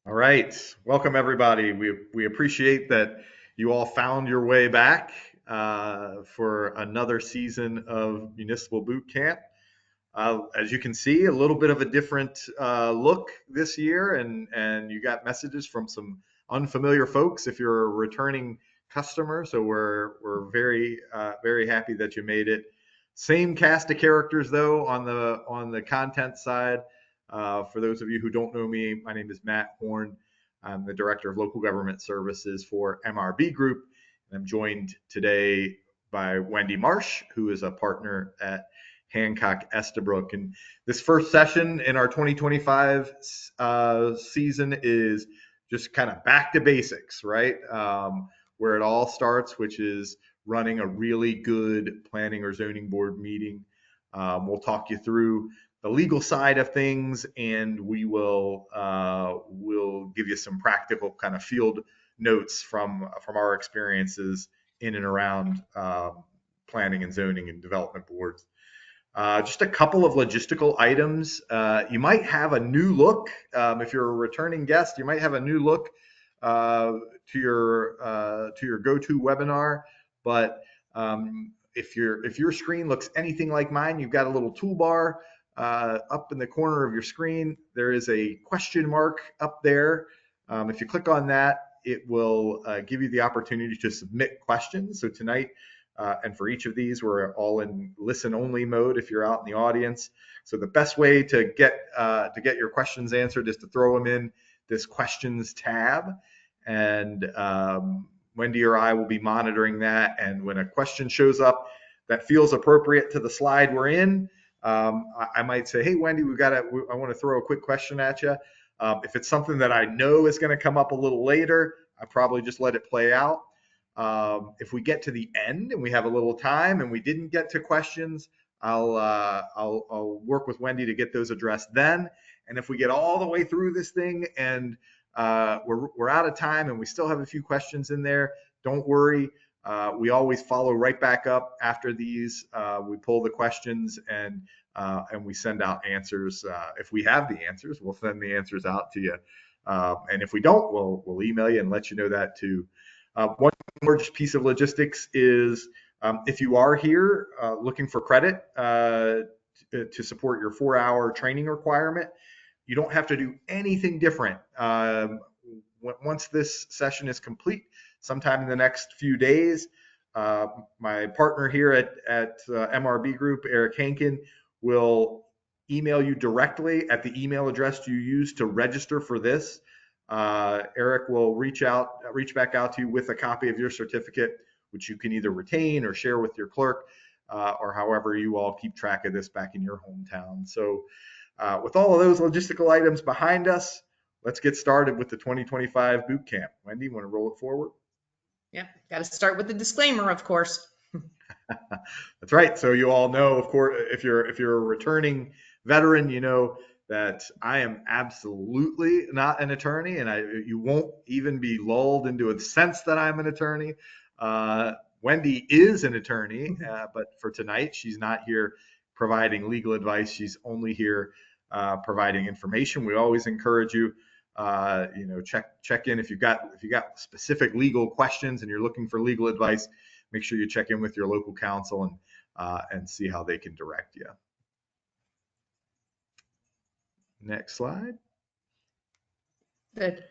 All right, welcome everybody. We appreciate that you all found your way back for another season of Municipal Bootcamp. As you can see, a little bit of a different look this year, and you got messages from some unfamiliar folks if you're a returning customer. So we're very happy that you made it. Same cast of characters though on the content side. For those of you who don't know me, my name is Matt Horn. I'm the Director of Local Government Services for MRB Group. And I'm joined today by Wendy Marsh, who is a partner at Hancock Estabrook. And this first session in our 2025 season is just kind of back to basics, right? Where it all starts, which is running a really good planning or zoning board meeting. We'll talk you through the legal side of things, and we'll give you some practical kind of field notes from our experiences in and around planning and zoning and development boards. Just a couple of logistical items. You might have a new look. If you're a returning guest, you might have a new look to your go-to webinar. But if your screen looks anything like mine, you've got a little toolbar up in the corner of your screen. There is a question mark up there. If you click on that, it will give you the opportunity to submit questions. So tonight, and for each of these, we're all in listen-only mode if you're out in the audience. So the best way to get your questions answered is to throw them in this questions tab. And Wendy or I will be monitoring that. And when a question shows up that feels appropriate to the slide we're in, I might say, hey, Wendy, I want to throw a quick question at you. If it's something that I know is going to come up a little later, I probably just let it play out. If we get to the end and we have a little time and we didn't get to questions, I'll work with Wendy to get those addressed then. And if we get all the way through this thing and we're out of time and we still have a few questions in there, don't worry. We always follow right back up after these. We pull the questions and we send out answers. If we have the answers, we'll send the answers out to you. And if we don't, we'll email you and let you know that too. One more just piece of logistics is if you are here looking for credit to support your 4-hour training requirement, you don't have to do anything different. Once this session is complete, sometime in the next few days, my partner here at MRB Group, Eric Hankin, will email you directly at the email address you used to register for this. Eric will reach back out to you with a copy of your certificate, which you can either retain or share with your clerk, or however you all keep track of this back in your hometown. So with all of those logistical items behind us, let's get started with the 2025 boot camp. Wendy, you want to roll it forward? Yeah, got to start with the disclaimer, of course. That's right. So you all know, of course, if you're a returning veteran, you know that I am absolutely not an attorney, and you won't even be lulled into a sense that I'm an attorney. Wendy is an attorney, but for tonight, she's not here providing legal advice. She's only here providing information. We always encourage you, check in if you've got specific legal questions and you're looking for legal advice. Make sure you check in with your local counsel and see how they can direct you. Next slide. Good.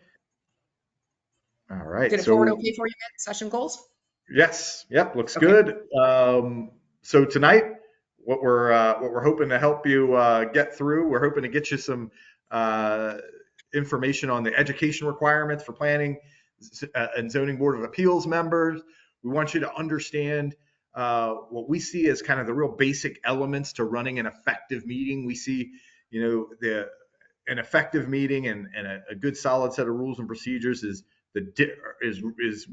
All right. Did it forward okay for you, Matt? Session goals? Yes. Yep. Looks good. So tonight, what we're hoping to help you get through, we're hoping to get you some information on the education requirements for planning and zoning board of appeals members. We want you to understand what we see as kind of the real basic elements to running an effective meeting. We see, an effective meeting and a good solid set of rules and procedures is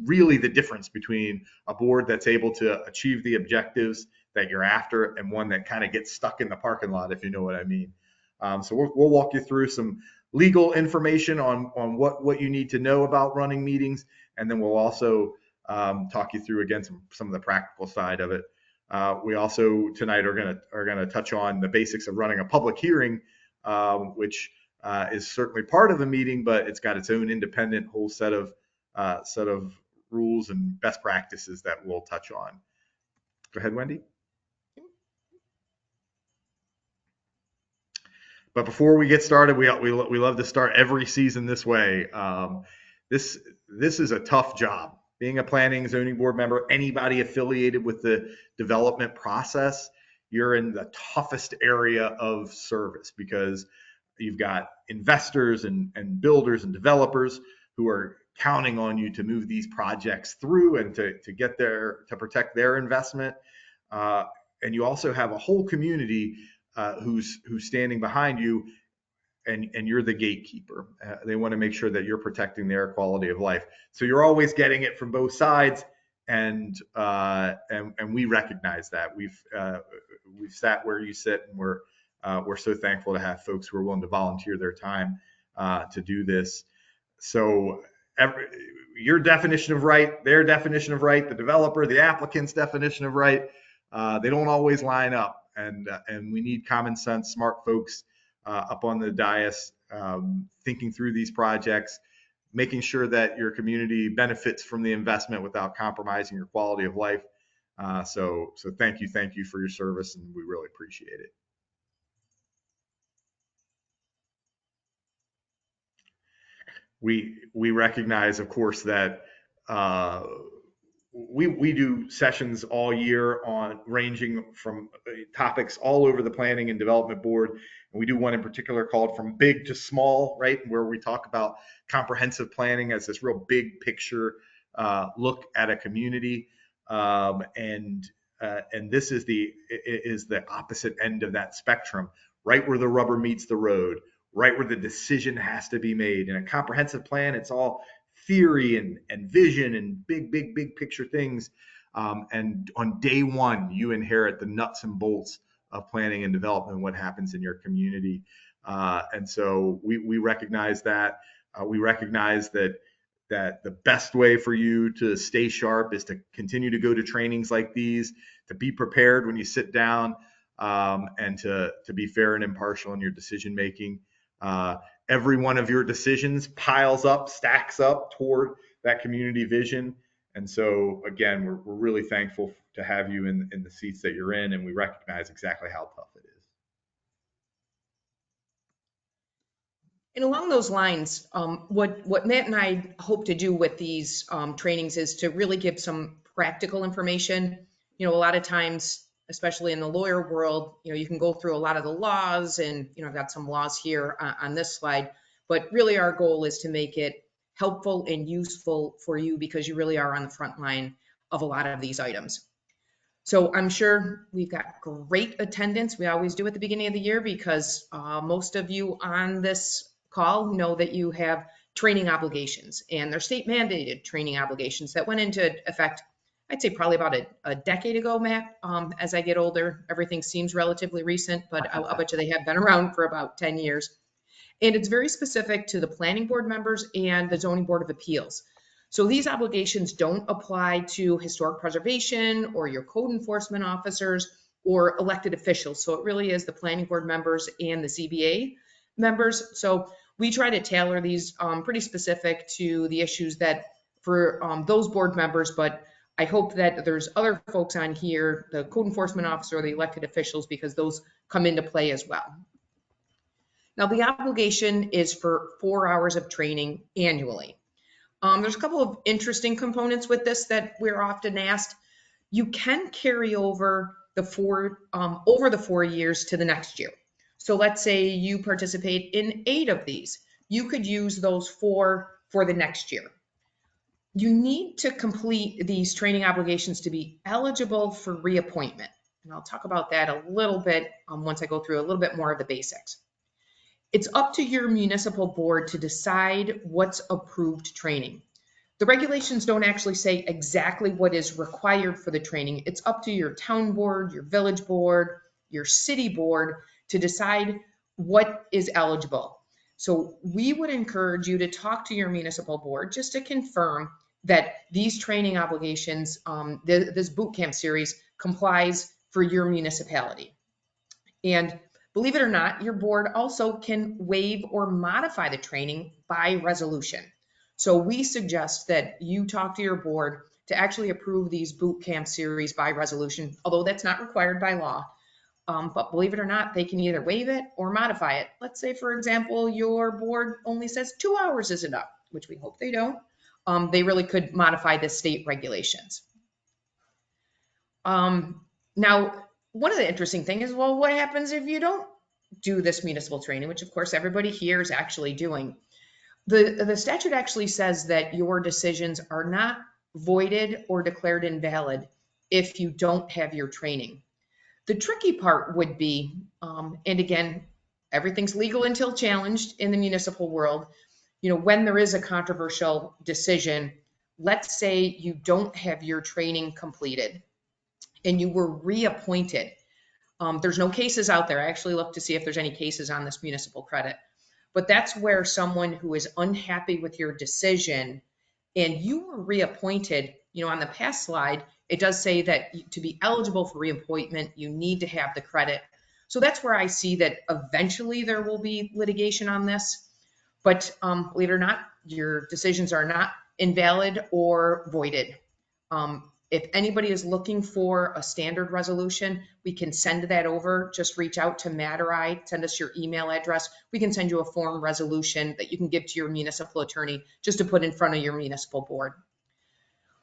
really the difference between a board that's able to achieve the objectives that you're after and one that kind of gets stuck in the parking lot, if you know what I mean. So we'll walk you through some legal information on what you need to know about running meetings, and then we'll also talk you through again some of the practical side of it. We also tonight are going to touch on the basics of running a public hearing, which is certainly part of the meeting, but it's got its own independent whole set of rules and best practices that we'll touch on. Go ahead, Wendy. But before we get started, we love to start every season this way. This is a tough job. Being a planning zoning board member, anybody affiliated with the development process, you're in the toughest area of service because you've got investors and builders and developers who are counting on you to move these projects through and to get there to protect their investment. And you also have a whole community who's standing behind you, and you're the gatekeeper. They want to make sure that you're protecting their quality of life. So you're always getting it from both sides, and we recognize that. We've sat where you sit, and we're so thankful to have folks who are willing to volunteer their time to do this. So your definition of right, their definition of right, the developer, the applicant's definition of right, they don't always line up. And we need common sense, smart folks up on the dais thinking through these projects, making sure that your community benefits from the investment without compromising your quality of life. So thank you for your service, and we really appreciate it. We recognize, of course, that we do sessions all year on ranging from topics all over the planning and development board. And we do one in particular called From Big to Small, right? Where we talk about comprehensive planning as this real big picture look at a community. And this is the opposite end of that spectrum, right where the rubber meets the road, right where the decision has to be made. In a comprehensive plan, it's all theory and vision and big picture things. And on day one, you inherit the nuts and bolts of planning and development, what happens in your community. And so we recognize that. We recognize that the best way for you to stay sharp is to continue to go to trainings like these, to be prepared when you sit down, and to be fair and impartial in your decision making. Every one of your decisions piles up, stacks up toward that community vision. And so, again, we're really thankful to have you in the seats that you're in, and we recognize exactly how tough it is. And along those lines, what Matt and I hope to do with these trainings is to really give some practical information. A lot of times, especially in the lawyer world, you can go through a lot of the laws, and I've got some laws here on this slide, but really our goal is to make it helpful and useful for you because you really are on the front line of a lot of these items. So I'm sure we've got great attendance. We always do at the beginning of the year because most of you on this call know that you have training obligations, and they're state mandated training obligations that went into effect, I'd say probably about a decade ago, Matt. As I get older, everything seems relatively recent, but I'll bet you they have been around for about 10 years. And it's very specific to the planning board members and the zoning board of appeals. So these obligations don't apply to historic preservation or your code enforcement officers or elected officials. So it really is the planning board members and the ZBA members. So we try to tailor these pretty specific to the issues that for those board members, but I hope that there's other folks on here, the code enforcement officer or the elected officials, because those come into play as well. Now, the obligation is for 4 hours of training annually. There's a couple of interesting components with this that we're often asked. You can carry over the 4 years to the next year. So let's say you participate in 8 of these. You could use those 4 for the next year. You need to complete these training obligations to be eligible for reappointment. And I'll talk about that a little bit once I go through a little bit more of the basics. It's up to your municipal board to decide what's approved training. The regulations don't actually say exactly what is required for the training. It's up to your town board, your village board, your city board to decide what is eligible. So we would encourage you to talk to your municipal board just to confirm that these training obligations, this boot camp series complies for your municipality. And Believe it or not, your board also can waive or modify the training by resolution. So we suggest that you talk to your board to actually approve these boot camp series by resolution, although that's not required by law. But believe it or not, they can either waive it or modify it. Let's say, for example, your board only says 2 hours is enough, which we hope they don't. They really could modify the state regulations. Now, one of the interesting things is, well, what happens if you don't do this municipal training, which of course everybody here is actually doing? The statute actually says that your decisions are not voided or declared invalid if you don't have your training. The tricky part would be, and again, everything's legal until challenged in the municipal world. When there is a controversial decision, let's say you don't have your training completed and you were reappointed. There's no cases out there. I actually looked to see if there's any cases on this municipal credit. But that's where someone who is unhappy with your decision and you were reappointed, on the past slide, it does say that to be eligible for reappointment, you need to have the credit. So that's where I see that eventually there will be litigation on this. But believe it or not, your decisions are not invalid or voided. If anybody is looking for a standard resolution, we can send that over. Just reach out to Matt or I, send us your email address. We can send you a form resolution that you can give to your municipal attorney just to put in front of your municipal board.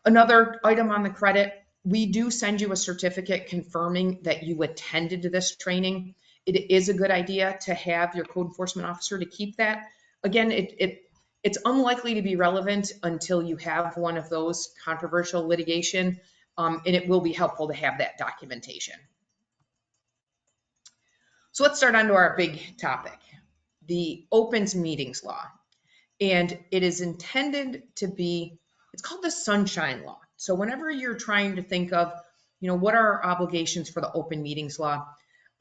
Another item on the credit, we do send you a certificate confirming that you attended this training. It is a good idea to have your code enforcement officer to keep that. Again, it's unlikely to be relevant until you have one of those controversial litigation, and it will be helpful to have that documentation. So let's start on to our big topic, the opens meetings law. And it is intended to be, it's called the sunshine law. So whenever you're trying to think of, what are our obligations for the open meetings law,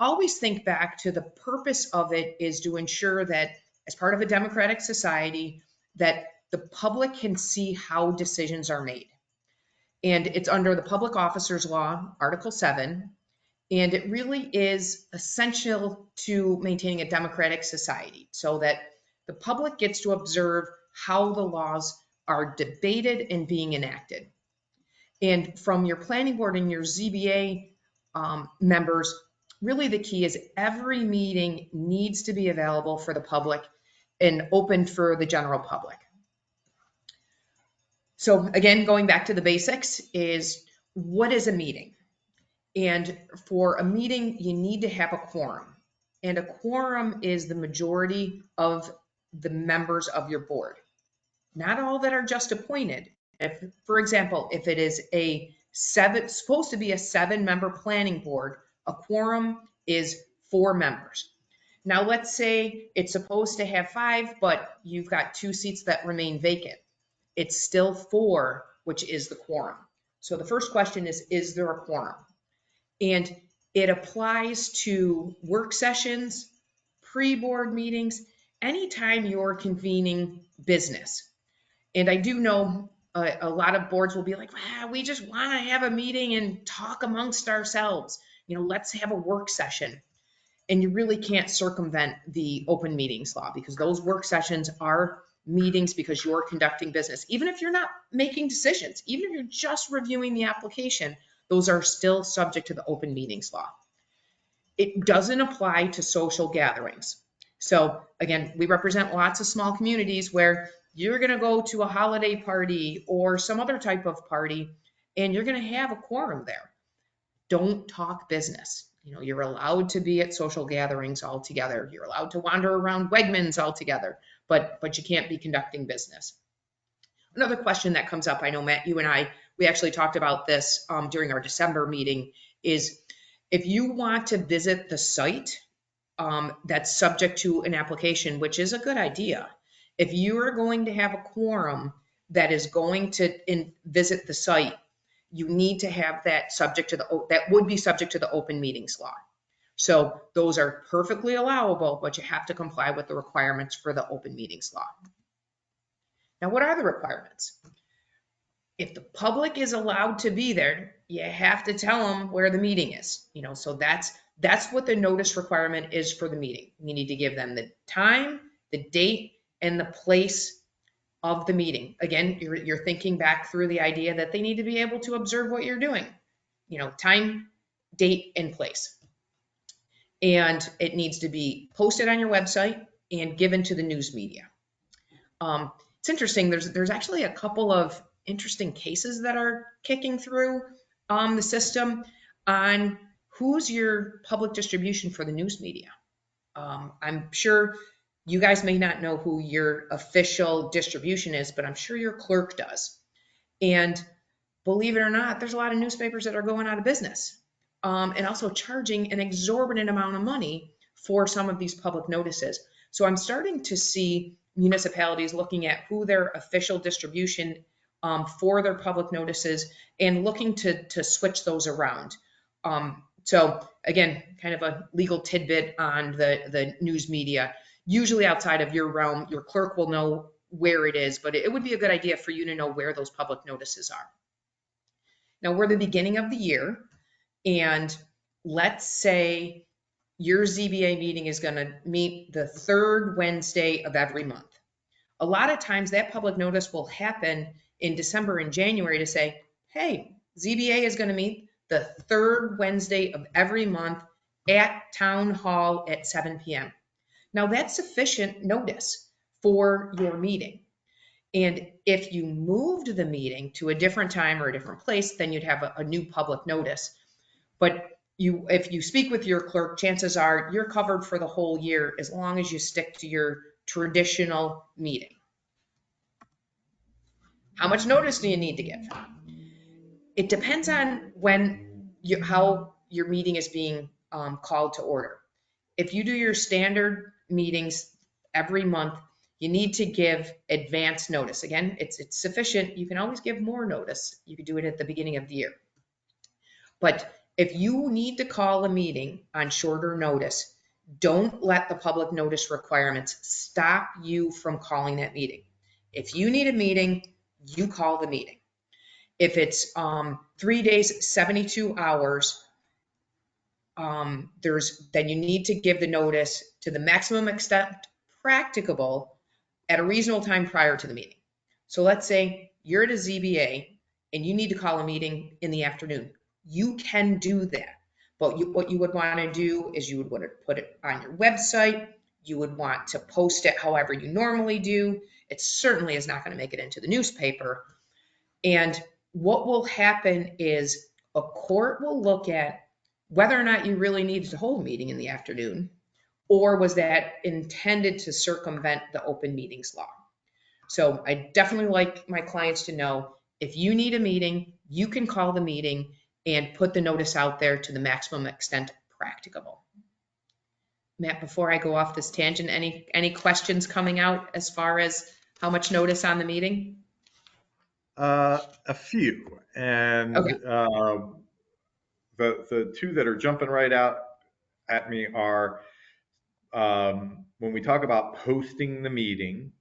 always think back to the purpose of it is to ensure that as part of a democratic society, that the public can see how decisions are made. And it's under the Public Officers Law, Article 7, and it really is essential to maintaining a democratic society so that the public gets to observe how the laws are debated and being enacted. And from your planning board and your ZBA members, really the key is every meeting needs to be available for the public and open for the general public. So again, going back to the basics is, what is a meeting? And for a meeting, you need to have a quorum. And a quorum is the majority of the members of your board. Not all that are just appointed. If, for example, if it is supposed to be a 7-member planning board, a quorum is 4 members. Now let's say it's supposed to have 5, but you've got 2 seats that remain vacant. It's still 4, which is the quorum. So the first question is there a quorum? And it applies to work sessions, pre-board meetings, anytime you're convening business. And I do know a lot of boards will be like, we just want to have a meeting and talk amongst ourselves. Let's have a work session. And you really can't circumvent the open meetings law because those work sessions are meetings because you're conducting business. Even if you're not making decisions, even if you're just reviewing the application, those are still subject to the open meetings law. It doesn't apply to social gatherings. So again, we represent lots of small communities where you're going to go to a holiday party or some other type of party and you're going to have a quorum there. Don't talk business. You're allowed to be at social gatherings all together. You're allowed to wander around Wegmans all together, but you can't be conducting business. Another question that comes up, I know Matt, you and I, we actually talked about this during our December meeting, is if you want to visit the site that's subject to an application, which is a good idea. If you are going to have a quorum that is going to visit the site, you need to have that that would be subject to the open meetings law. So those are perfectly allowable, but you have to comply with the requirements for the open meetings law. Now, what are the requirements? If the public is allowed to be there, you have to tell them where the meeting is. So that's That's what the notice requirement is for the meeting. You need to give them the time, the date, and the place of the meeting. Again, you're thinking back through the idea that they need to be able to observe what you're doing. Time, date, and place. And it needs to be posted on your website and given to the news media. It's interesting. There's actually a couple of interesting cases that are kicking through the system on who's your public distribution for the news media. I'm sure you guys may not know who your official distribution is, but I'm sure your clerk does. And believe it or not, there's a lot of newspapers that are going out of business, and also charging an exorbitant amount of money for some of these public notices. So I'm starting to see municipalities looking at who their official distribution for their public notices and looking to switch those around. So again, kind of a legal tidbit on the news media. Usually outside of your realm, your clerk will know where it is, but it would be a good idea for you to know where those public notices are. Now we're the beginning of the year, and let's say your ZBA meeting is going to meet the third Wednesday of every month. A lot of times that public notice will happen in December and January to say, hey, ZBA is going to meet the third Wednesday of every month at Town Hall at 7 p.m. Now that's sufficient notice for your meeting. And if you moved the meeting to a different time or a different place, then you'd have a new public notice. But if you speak with your clerk, chances are you're covered for the whole year as long as you stick to your traditional meeting. How much notice do you need to give? It depends on how your meeting is being called to order. If you do your standard meetings every month, you need to give advance notice. Again, it's sufficient. You can always give more notice. You could do it at the beginning of the year. But if you need to call a meeting on shorter notice, don't let the public notice requirements stop you from calling that meeting. If you need a meeting, you call the meeting. If it's 3 days, 72 hours, then you need to give the notice to the maximum extent practicable at a reasonable time prior to the meeting. So let's say you're at a ZBA and you need to call a meeting in the afternoon. You can do that. But what you would want to do is you would want to put it on your website. You would want to post it however you normally do. It certainly is not going to make it into the newspaper. And what will happen is a court will look at whether or not you really needed to hold a meeting in the afternoon, or was that intended to circumvent the open meetings law. So I definitely like my clients to know if you need a meeting, you can call the meeting and put the notice out there to the maximum extent practicable. Matt, before I go off this tangent, any questions coming out as far as how much notice on the meeting? A few, and Okay. The two that are jumping right out at me are when we talk about posting the meeting,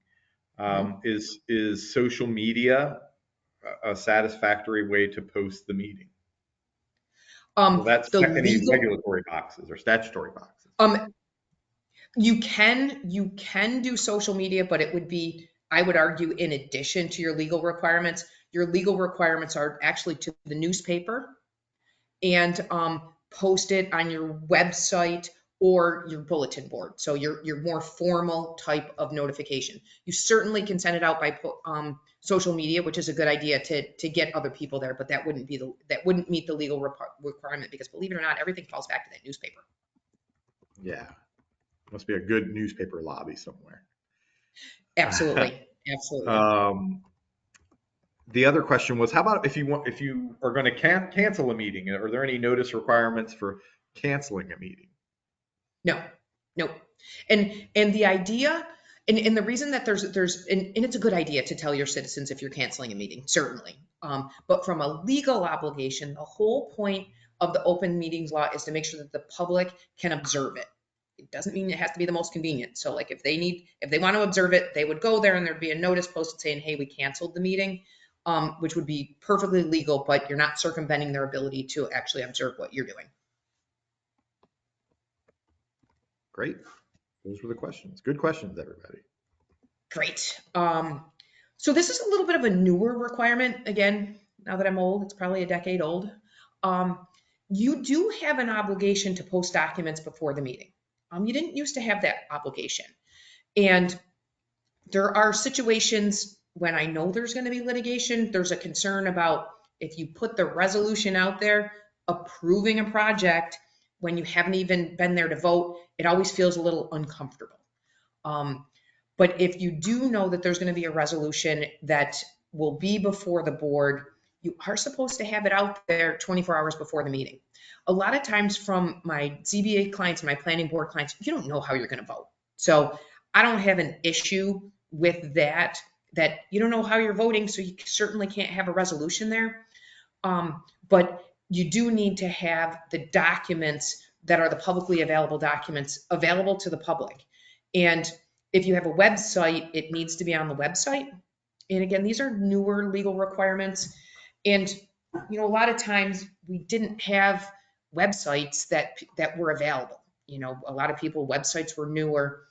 is social media a satisfactory way to post the meeting? Will that The check any legal, regulatory boxes or statutory boxes? you can do social media, but it would be, I would argue, in addition to your legal requirements. Your legal requirements are actually to the newspaper and post it on your website or your bulletin board. So your more formal type of notification. You certainly can send it out by social media, which is a good idea to get other people there, but that wouldn't meet the legal requirement, because believe it or not, everything falls back to that newspaper. Yeah, must be a good newspaper lobby somewhere. Absolutely. The other question was, how about if you are going to cancel a meeting? Are there any notice requirements for canceling a meeting? No. And the idea, and the reason that there's and it's a good idea to tell your citizens if you're canceling a meeting, certainly. But from a legal obligation, the whole point of the open meetings law is to make sure that the public can observe it. It doesn't mean it has to be the most convenient. So like if they want to observe it, they would go there and there'd be a notice posted saying, hey, we canceled the meeting, which would be perfectly legal, but you're not circumventing their ability to actually observe what you're doing. Great. Those were the questions. Good questions, everybody. Great. So this is a little bit of a newer requirement. Again, now that I'm old, it's probably a decade old. Um, you do have an obligation to post documents before the meeting. You didn't used to have that obligation. And there are situations when I know there's going to be litigation, there's a concern about if you put the resolution out there approving a project when you haven't even been there to vote, it always feels a little uncomfortable. But if you do know that there's going to be a resolution that will be before the board, you are supposed to have it out there 24 hours before the meeting. A lot of times from my ZBA clients and my planning board clients, you don't know how you're going to vote. So I don't have an issue with that you don't know how you're voting, so you certainly can't have a resolution there. But you do need to have the documents that are the publicly available documents available to the public. And if you have a website, it needs to be on the website. And again, these are newer legal requirements. And, a lot of times we didn't have websites that were available. A lot of people, websites were newer.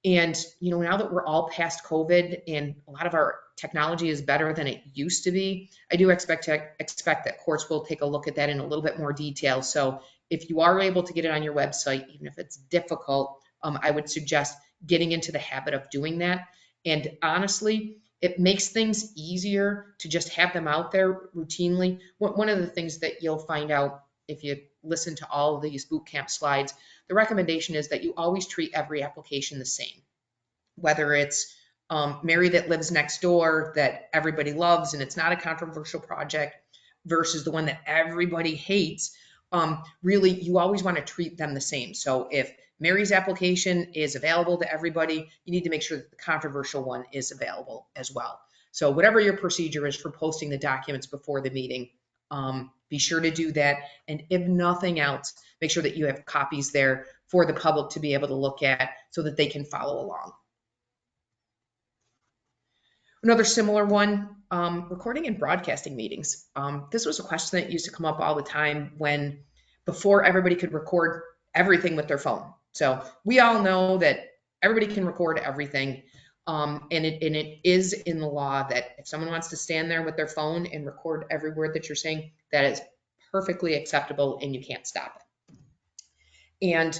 And, now that we're all past COVID and a lot of our technology is better than it used to be, I do expect that courts will take a look at that in a little bit more detail. So if you are able to get it on your website, even if it's difficult, I would suggest getting into the habit of doing that. And honestly, it makes things easier to just have them out there routinely. One of the things that you'll find out if you listen to all of these boot camp slides, the recommendation is that you always treat every application the same. Whether it's Mary that lives next door that everybody loves and it's not a controversial project versus the one that everybody hates, really you always want to treat them the same. So if Mary's application is available to everybody, you need to make sure that the controversial one is available as well. So whatever your procedure is for posting the documents before the meeting, be sure to do that. And if nothing else, make sure that you have copies there for the public to be able to look at so that they can follow along. Another similar one, recording and broadcasting meetings. This was a question that used to come up all the time before everybody could record everything with their phone. So we all know that everybody can record everything. And it is in the law that if someone wants to stand there with their phone and record every word that you're saying, that is perfectly acceptable and you can't stop it. And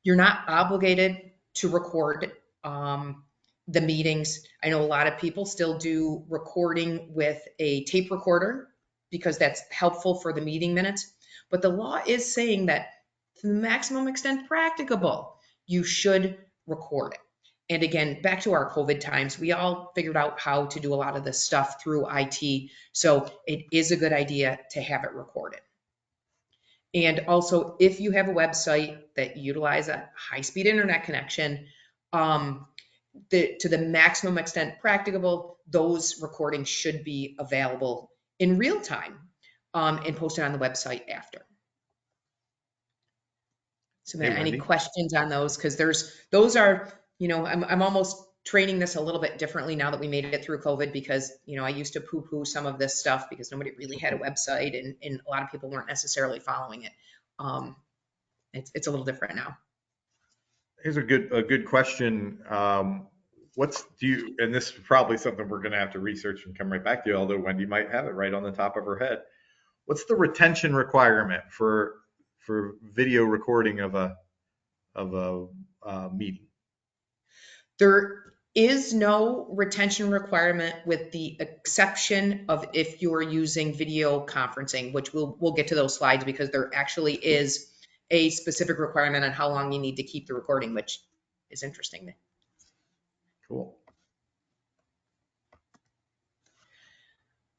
you're not obligated to record the meetings. I know a lot of people still do recording with a tape recorder because that's helpful for the meeting minutes. But the law is saying that to the maximum extent practicable, you should record it. And again, back to our COVID times, we all figured out how to do a lot of this stuff through IT. So it is a good idea to have it recorded. And also, if you have a website that utilizes a high-speed internet connection, to the maximum extent practicable, those recordings should be available in real time and posted on the website after. So any questions on those? Because those are, I'm almost training this a little bit differently now that we made it through COVID because, I used to poo-poo some of this stuff because nobody really had a website and a lot of people weren't necessarily following it. It's a little different now. Here's a good question. And this is probably something we're going to have to research and come right back to you, although Wendy might have it right on the top of her head. What's the retention requirement for video recording of a meeting? There is no retention requirement with the exception of if you're using video conferencing, which we'll get to those slides because there actually is a specific requirement on how long you need to keep the recording, which is interesting. Cool.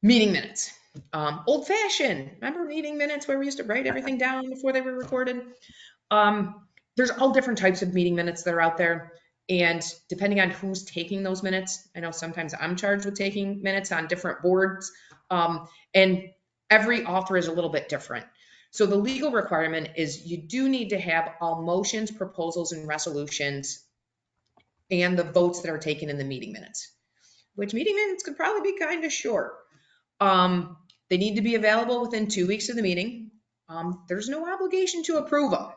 Meeting minutes. Old fashioned. Remember meeting minutes where we used to write everything down before they were recorded? There's all different types of meeting minutes that are out there. And depending on who's taking those minutes, I know sometimes I'm charged with taking minutes on different boards. And every author is a little bit different. So the legal requirement is you do need to have all motions, proposals, and resolutions and the votes that are taken in the meeting minutes, which meeting minutes could probably be kind of short. They need to be available within 2 weeks of the meeting. There's no obligation to approve them.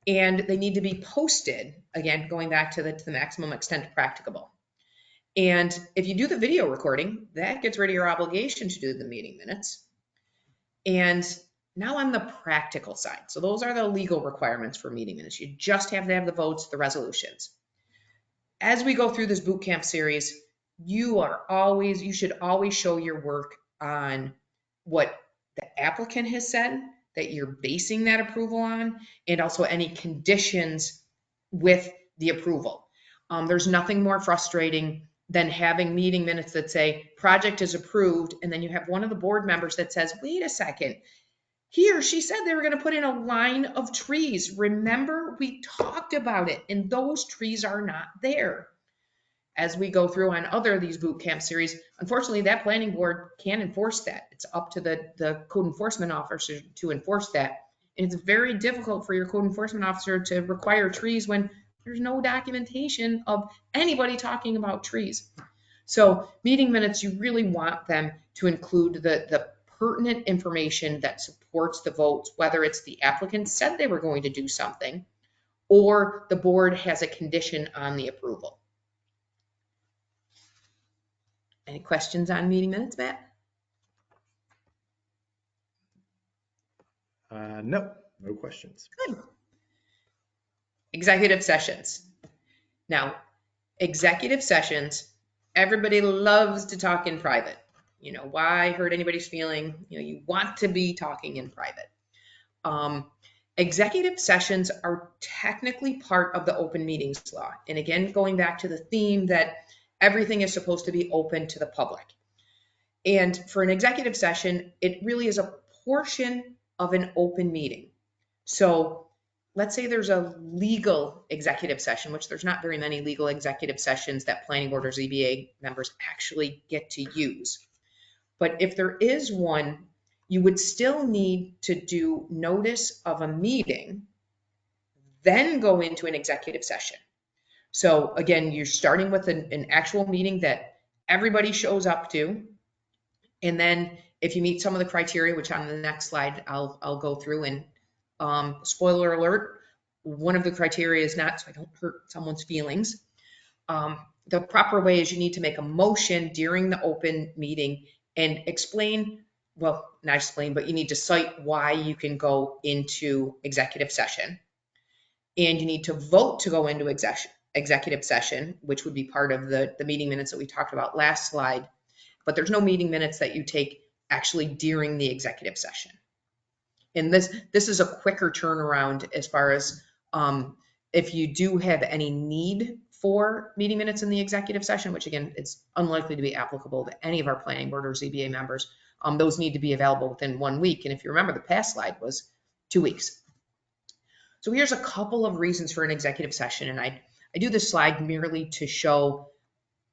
and they need to be posted, again, going back to the maximum extent practicable. And if you do the video recording, that gets rid of your obligation to do the meeting minutes. And now on the practical side, so those are the legal requirements for meeting minutes. You just have to have the votes, the resolutions. As we go through this boot camp series, you should always show your work on what the applicant has said that you're basing that approval on, and also any conditions with the approval. There's nothing more frustrating than having meeting minutes that say project is approved, and then you have one of the board members that says, wait a second, he or she said they were going to put in a line of trees. Remember, we talked about it, and those trees are not there. As we go through on other of these boot camp series, unfortunately, that planning board can't enforce that. It's up to the code enforcement officer to enforce that. And it's very difficult for your code enforcement officer to require trees when there's no documentation of anybody talking about trees. So meeting minutes, you really want them to include the pertinent information that supports the votes, whether it's the applicant said they were going to do something or the board has a condition on the approval. Any questions on meeting minutes, Matt? No questions. Good. Executive sessions. Now, executive sessions, everybody loves to talk in private. You know, why hurt anybody's feeling? You know, you want to be talking in private. Executive sessions are technically part of the open meetings law. And again, going back to the theme that everything is supposed to be open to the public. And for an executive session, it really is a portion of an open meeting. So let's say there's a legal executive session, which there's not very many legal executive sessions that planning board or ZBA members actually get to use. But if there is one, you would still need to do notice of a meeting, then go into an executive session. So again, you're starting with an actual meeting that everybody shows up to. And then if you meet some of the criteria, which on the next slide, I'll go through, and spoiler alert, one of the criteria is not, so I don't hurt someone's feelings. The proper way is you need to make a motion during the open meeting and explain, well, not explain, but you need to cite why you can go into executive session. And you need to vote to go into executive session, which would be part of the meeting minutes that we talked about last slide. But there's no meeting minutes that you take actually during the executive session. And this is a quicker turnaround as far as if you do have any need for meeting minutes in the executive session, which again, it's unlikely to be applicable to any of our planning board or ZBA members. Those need to be available within 1 week. And if you remember, the past slide was 2 weeks. So here's a couple of reasons for an executive session. And I do this slide merely to show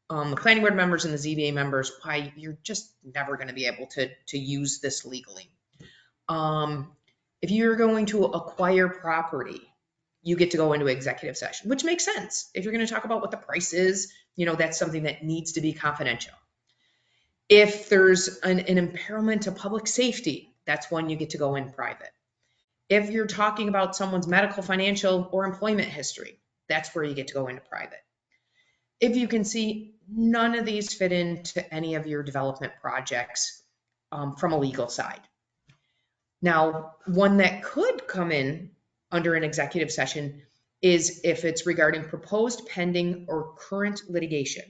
the planning board members and the ZBA members why you're just never going to be able to use this legally. If you're going to acquire property, you get to go into executive session, which makes sense. If you're going to talk about what the price is, you know, that's something that needs to be confidential. If there's an impairment to public safety, that's when you get to go in private. If you're talking about someone's medical, financial, or employment history, that's where you get to go into private. If you can see none of these fit into any of your development projects from a legal side. Now, one that could come in under an executive session is if it's regarding proposed, pending, or current litigation.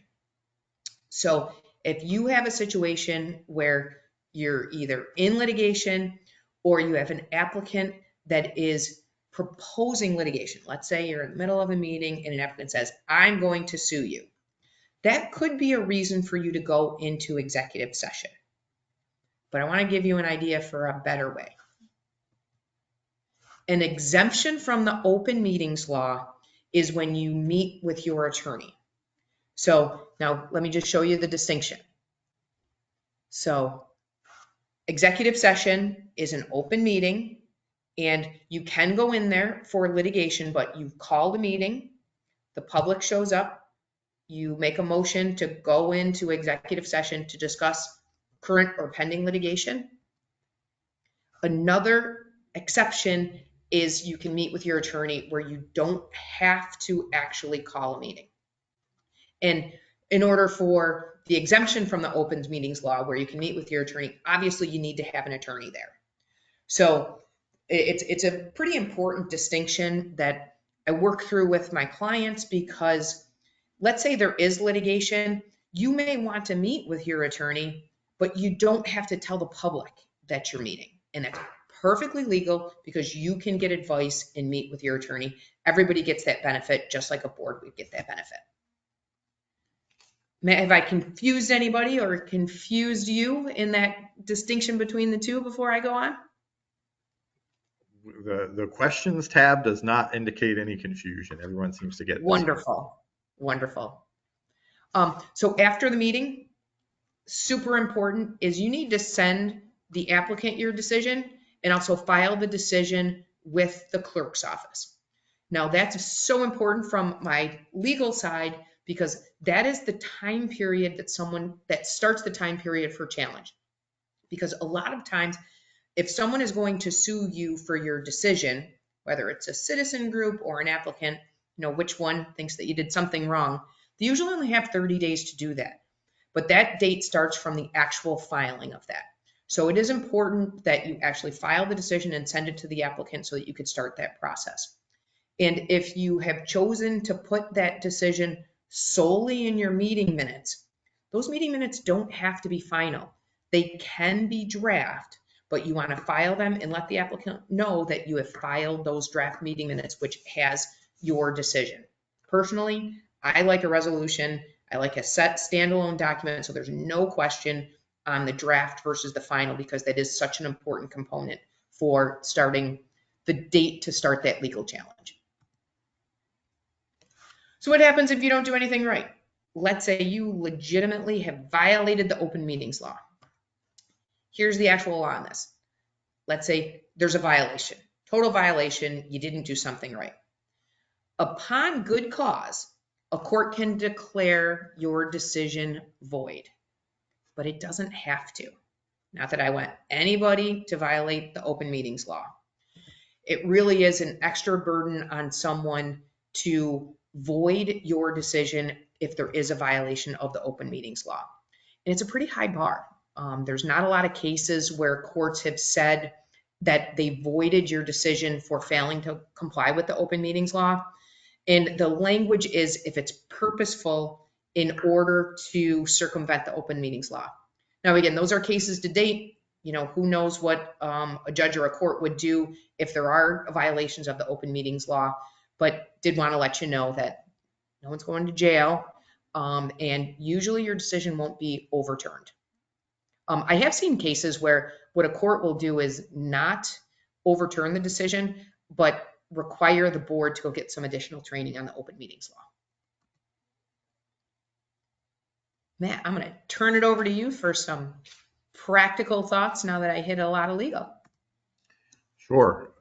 So if you have a situation where you're either in litigation or you have an applicant that is proposing litigation, let's say you're in the middle of a meeting and an applicant says, I'm going to sue you. That could be a reason for you to go into executive session. But I want to give you an idea for a better way. An exemption from the open meetings law is when you meet with your attorney. So now let me just show you the distinction. So executive session is an open meeting and you can go in there for litigation, but you call the meeting, the public shows up, you make a motion to go into executive session to discuss current or pending litigation. Another exception is you can meet with your attorney where you don't have to actually call a meeting. And in order for the exemption from the open meetings law where you can meet with your attorney, obviously you need to have an attorney there. So it's a pretty important distinction that I work through with my clients, because let's say there is litigation, you may want to meet with your attorney, but you don't have to tell the public that you're meeting. And that's perfectly legal because you can get advice and meet with your attorney. Everybody gets that benefit, just like a board would get that benefit. Have I confused anybody or confused you in that distinction between the two before I go on? The questions tab does not indicate any confusion. Everyone seems to get this. Wonderful. Wonderful. So after the meeting, super important is you need to send the applicant your decision and also file the decision with the clerk's office. Now that's so important from my legal side, because that is the time period that starts the time period for challenge. Because a lot of times, if someone is going to sue you for your decision, whether it's a citizen group or an applicant, which one thinks that you did something wrong, they usually only have 30 days to do that. But that date starts from the actual filing of that. So it is important that you actually file the decision and send it to the applicant so that you could start that process. And if you have chosen to put that decision solely in your meeting minutes, those meeting minutes don't have to be final. They can be draft, but you want to file them and let the applicant know that you have filed those draft meeting minutes, which has your decision. Personally, I like a resolution. I like a set standalone document, so there's no question on the draft versus the final, because that is such an important component for starting the date to start that legal challenge. So what happens if you don't do anything right? Let's say you legitimately have violated the open meetings law. Here's the actual law on this. Let's say there's a violation, total violation, you didn't do something right. Upon good cause, a court can declare your decision void, but it doesn't have to. Not that I want anybody to violate the open meetings law. It really is an extra burden on someone to void your decision if there is a violation of the open meetings law. And it's a pretty high bar. There's not a lot of cases where courts have said that they voided your decision for failing to comply with the open meetings law. And the language is if it's purposeful in order to circumvent the open meetings law. Now, again, those are cases to date. Who knows what a judge or a court would do if there are violations of the open meetings law, but did want to let you know that no one's going to jail, and usually your decision won't be overturned. I have seen cases where what a court will do is not overturn the decision, but require the board to go get some additional training on the open meetings law. Matt, I'm going to turn it over to you for some practical thoughts now that I hit a lot of legal. Sure.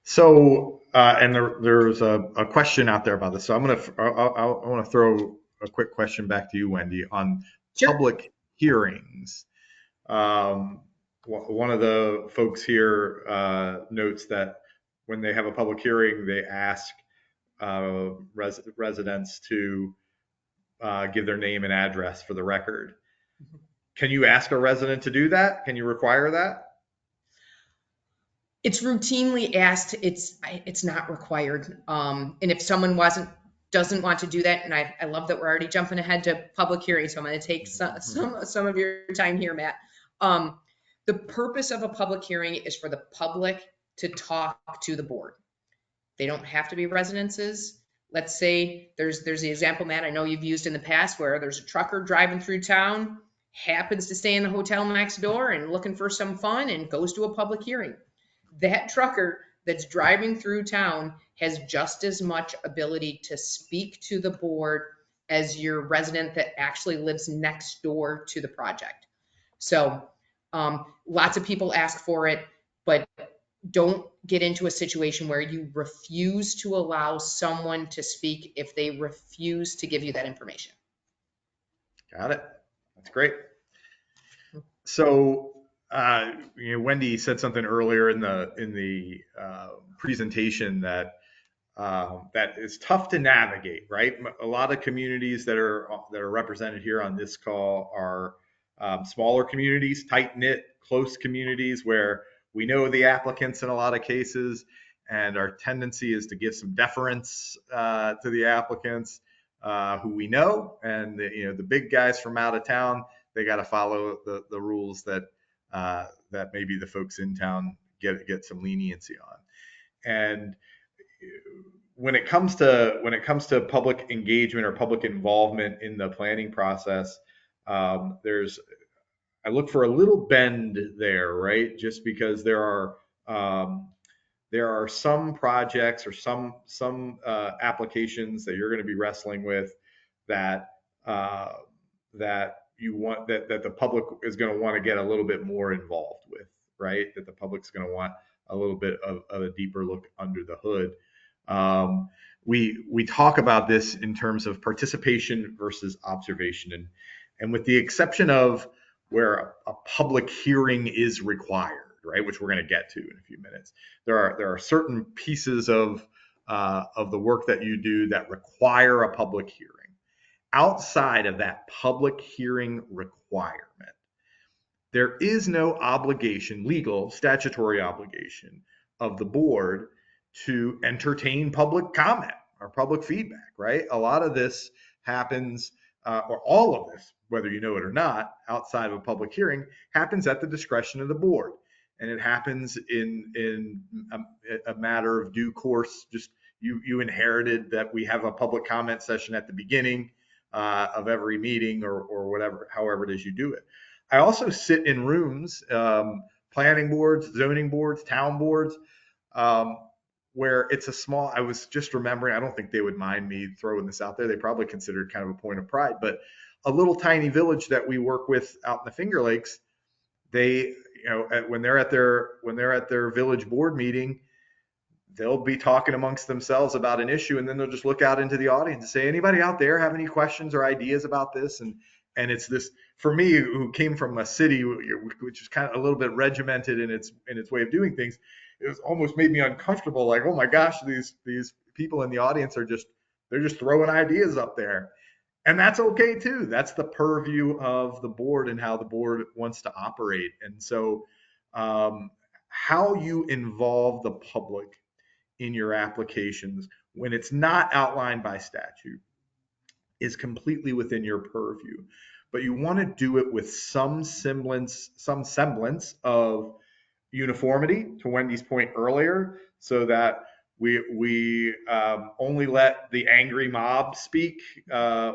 So, and there's a question out there about this. So I want to throw a quick question back to you, Wendy, on public hearings. One of the folks here notes that when they have a public hearing, they ask residents to give their name and address for the record. Can you ask a resident to do that? Can you require that? It's routinely asked. It's not required. And if someone doesn't want to do that, and I love that we're already jumping ahead to public hearings, so I'm going to take some of your time here, Matt. The purpose of a public hearing is for the public to talk to the board. They don't have to be residences. Let's say there's the example, Matt, I know you've used in the past, where there's a trucker driving through town, happens to stay in the hotel next door and looking for some fun and goes to a public hearing. That trucker that's driving through town has just as much ability to speak to the board as your resident that actually lives next door to the project. So lots of people ask for it, but don't get into a situation where you refuse to allow someone to speak if they refuse to give you that information. Got it. That's great. So Wendy said something earlier in the presentation that that is tough to navigate, right? A lot of communities that are represented here on this call are smaller communities, tight knit, close communities where we know the applicants in a lot of cases, and our tendency is to give some deference to the applicants who we know, and the big guys from out of town, they got to follow the rules that maybe the folks in town get some leniency on. And when it comes to public engagement or public involvement in the planning process, there's I look for a little bend there, right? Just because there are some projects or some applications that you're going to be wrestling with that uh, that the public is going to want to get a little bit more involved with, right? That the public's going to want a little bit of a deeper look under the hood. We talk about this in terms of participation versus observation, and with the exception of where a public hearing is required, right, which we're going to get to in a few minutes. There are certain pieces of the work that you do that require a public hearing. Outside of that public hearing requirement, there is no obligation, legal, statutory obligation of the board to entertain public comment or public feedback, right? A lot of this happens, or all of this, whether you know it or not, outside of a public hearing, happens at the discretion of the board. And it happens in a matter of due course. Just you inherited that we have a public comment session at the beginning of every meeting or whatever, however it is you do it. I also sit in rooms, planning boards, zoning boards, town boards, um, where it's a small. I was just remembering. I don't think they would mind me throwing this out there. They probably consider it kind of a point of pride, but a little tiny village that we work with out in the Finger Lakes, they, when they're at their village board meeting, they'll be talking amongst themselves about an issue, and then they'll just look out into the audience and say, anybody out there have any questions or ideas about this? And it's this, for me, who came from a city which is kind of a little bit regimented in its way of doing things, it was almost made me uncomfortable, like, oh my gosh, these people in the audience they're just throwing ideas up there. And that's okay too. That's the purview of the board and how the board wants to operate. And so how you involve the public in your applications when it's not outlined by statute is completely within your purview. But you want to do it with some semblance of uniformity, to Wendy's point earlier, so that we only let the angry mob speak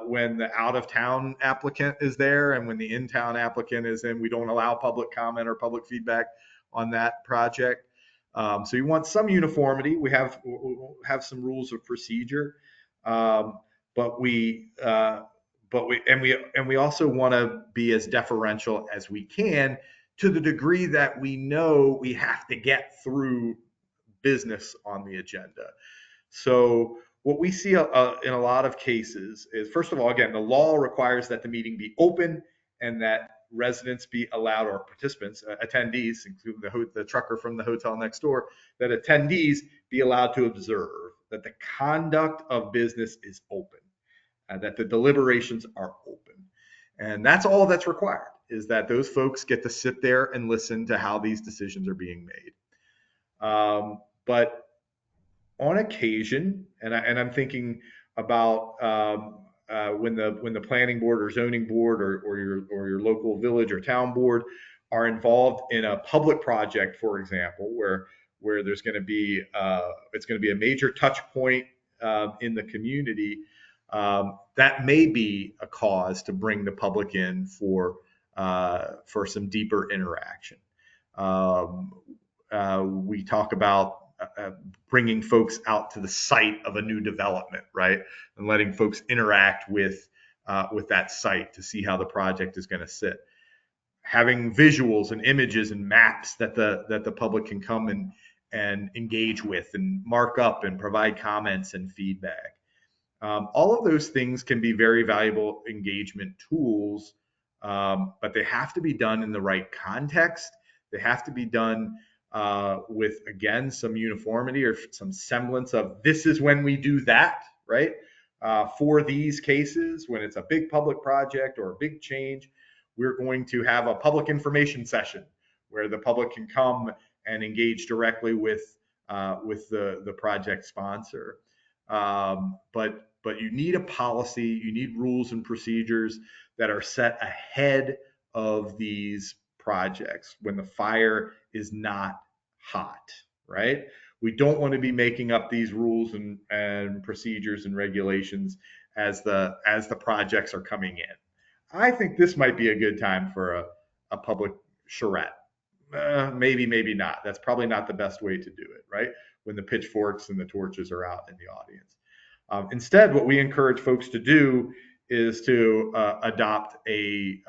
when the out of town applicant is there, and when the in town applicant is in, we don't allow public comment or public feedback on that project. So you want some uniformity. We'll have some rules of procedure, um, but we also want to be as deferential as we can, to the degree that we know we have to get through business on the agenda. So what we see in a lot of cases is, first of all, again, the law requires that the meeting be open and that residents be allowed, or participants, attendees, including the trucker from the hotel next door, that attendees be allowed to observe that the conduct of business is open, that the deliberations are open. And that's all that's required, is that those folks get to sit there and listen to how these decisions are being made. But on occasion, and I'm thinking about when the planning board or zoning board or your local village or town board are involved in a public project, for example, where there's going to be it's going to be a major touch point in the community. That may be a cause to bring the public in for some deeper interaction. We talk about bringing folks out to the site of a new development, right, and letting folks interact with that site to see how the project is going to sit. Having visuals and images and maps that the public can come and engage with and mark up and provide comments and feedback. All of those things can be very valuable engagement tools, but they have to be done in the right context They have to be done with, again, some uniformity or some semblance of this is when we do that, right? For these cases, when it's a big public project or a big change, we're going to have a public information session where the public can come and engage directly with the project sponsor. But you need a policy, you need rules and procedures that are set ahead of these projects when the fire is not hot, right? We don't want to be making up these rules and procedures and regulations as the projects are coming in. I think this might be a good time for a public charrette. Maybe, maybe not. That's probably not the best way to do it, right? When the pitchforks and the torches are out in the audience. Instead, what we encourage folks to do is to adopt a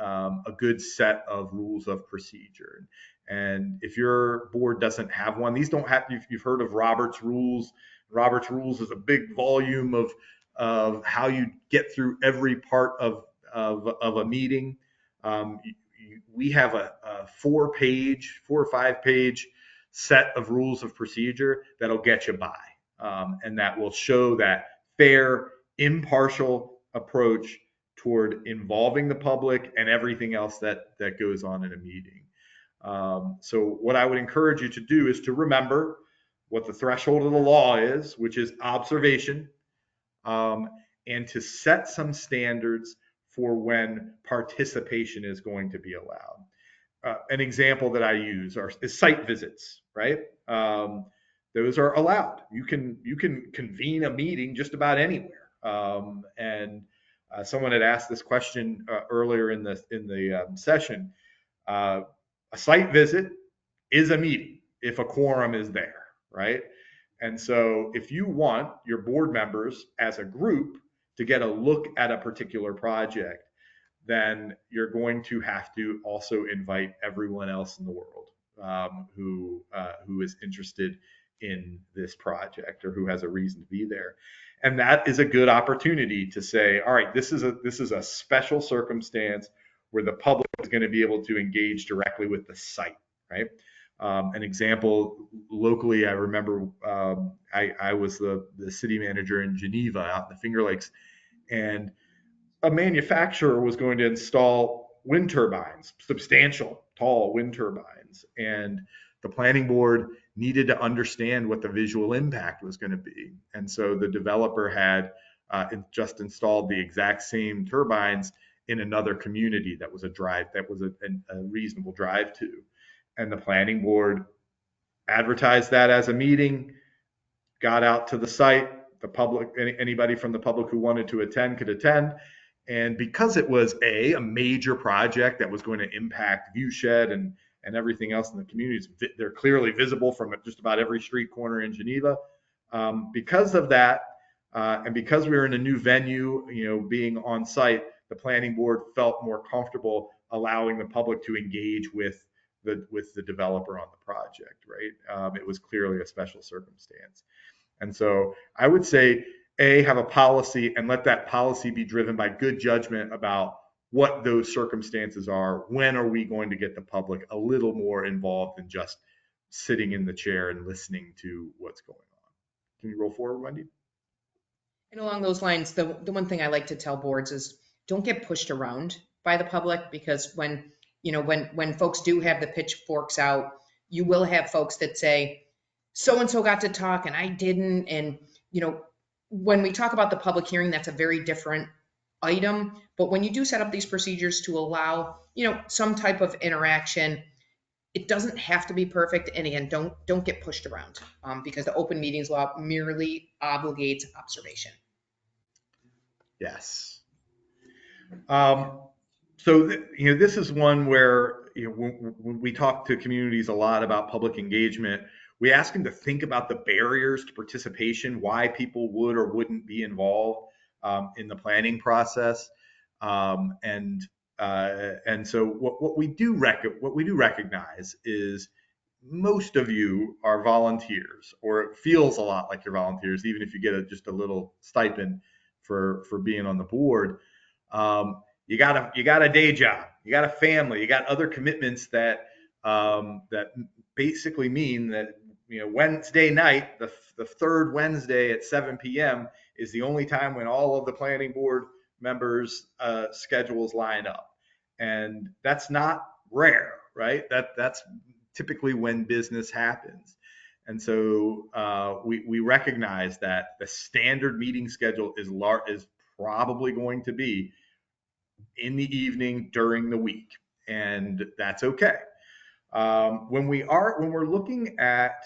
good set of rules of procedure. And if your board doesn't have one, these don't have, you've heard of Robert's Rules. Robert's Rules is a big volume of how you get through every part of a meeting. We have a 4 or 5 page set of rules of procedure that'll get you by. And that will show that fair, impartial approach toward involving the public and everything else that goes on in a meeting. So what I would encourage you to do is to remember what the threshold of the law is, which is observation, and to set some standards for when participation is going to be allowed. An example that I use is site visits, right? Those are allowed. You can convene a meeting just about anywhere. And someone had asked this question earlier in the session. A site visit is a meeting if a quorum is there, right? And so if you want your board members as a group to get a look at a particular project, then you're going to have to also invite everyone else in the world who is interested in this project or who has a reason to be there. And that is a good opportunity to say, all right, this is a special circumstance where the public is going to be able to engage directly with the site, right? An example locally, I remember I was the city manager in Geneva out in the Finger Lakes, and a manufacturer was going to install wind turbines, substantial, tall wind turbines. And the planning board needed to understand what the visual impact was going to be. And so the developer had just installed the exact same turbines in another community that was a reasonable drive to. And the planning board advertised that as a meeting, got out to the site. The public, anybody from the public who wanted to attend could attend. And because it was a major project that was going to impact viewshed and everything else in the communities, they're clearly visible from just about every street corner in Geneva. Because of that, and because we were in a new venue, being on site, the planning board felt more comfortable allowing the public to engage with the developer on the project, right? It was clearly a special circumstance. And so I would say, have a policy and let that policy be driven by good judgment about what those circumstances are. When are we going to get the public a little more involved than just sitting in the chair and listening to what's going on? Can you roll forward, Wendy? And along those lines, the one thing I like to tell boards is don't get pushed around by the public, because when folks do have the pitchforks out, you will have folks that say, so-and-so got to talk and I didn't. And, when we talk about the public hearing, that's a very different item. But when you do set up these procedures to allow, some type of interaction, it doesn't have to be perfect. And again, don't get pushed around because the open meetings law merely obligates observation. Yes. So this is one where when we talk to communities a lot about public engagement, we ask them to think about the barriers to participation, why people would or wouldn't be involved in the planning process, and so what we do recognize is most of you are volunteers, or it feels a lot like you're volunteers, even if you get just a little stipend for being on the board. You got a day job, you got a family, you got other commitments that that basically mean that, Wednesday night, the third Wednesday at 7 p.m. is the only time when all of the planning board members' schedules line up. And that's not rare, right? That's typically when business happens. And so we recognize that the standard meeting schedule is probably going to be in the evening during the week, and that's okay. When we're looking at